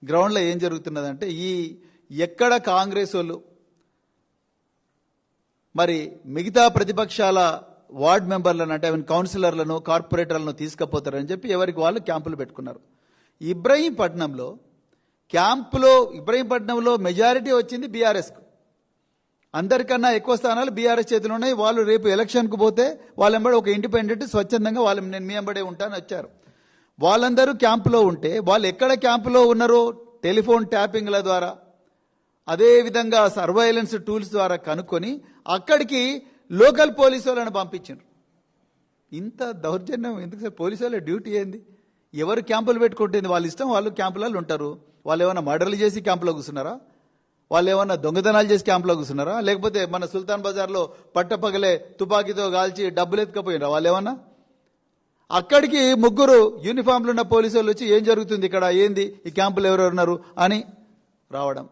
గ్రౌండ్లో ఏం జరుగుతున్నదంటే ఎక్కడ కాంగ్రెస్ వాళ్ళు మరి మిగతా ప్రతిపక్షాల వార్డ్ మెంబర్లను అంటే కౌన్సిలర్లను కార్పొరేటర్లను తీసుకుపోతారని చెప్పి ఎవరికి వాళ్ళు క్యాంపులు పెట్టుకున్నారు. ఇబ్రహీంపట్నంలో మెజారిటీ వచ్చింది బీఆర్ఎస్కు. అందరికన్నా ఎక్కువ స్థానాలు బీఆర్ఎస్ చేతిలో ఉన్నాయి. వాళ్ళు రేపు ఎలక్షన్కు పోతే వాళ్ళెంబడి ఒక ఇండిపెండెంట్ స్వచ్ఛందంగా నేను మీ వెంబడే ఉంటానని వచ్చారు. వాళ్ళందరూ క్యాంపులో ఉంటే వాళ్ళు ఎక్కడ క్యాంపులో ఉన్నారో టెలిఫోన్ ట్యాపింగ్ల ద్వారా అదేవిధంగా సర్వైలెన్స్ టూల్స్ ద్వారా కనుక్కొని అక్కడికి లోకల్ పోలీసు వాళ్ళని పంపించారు. ఇంత దౌర్జన్యం ఎందుకు సార్? పోలీసు వాళ్ళ డ్యూటీ ఏంది? ఎవరు క్యాంపులు పెట్టుకుంటుంది వాళ్ళ ఇష్టం, వాళ్ళు క్యాంపులలో ఉంటారు. వాళ్ళు ఏమైనా మర్డర్లు చేసి క్యాంపులో కూర్చున్నారా? వాళ్ళు ఏమన్నా దొంగతనాలు చేసి క్యాంపులో కూర్చున్నారా? లేకపోతే మన సుల్తాన్ బజార్లో పట్టపగలే తుపాకీతో కాల్చి డబ్బులు ఎత్తుకపోయినారా వాళ్ళు ఏమన్నా? అక్కడికి ముగ్గురు యూనిఫామ్లు ఉన్న పోలీసు వాళ్ళు వచ్చి ఏం జరుగుతుంది ఇక్కడ, ఏంది ఈ క్యాంపులు ఎవరెవరున్నారు అని రావడం.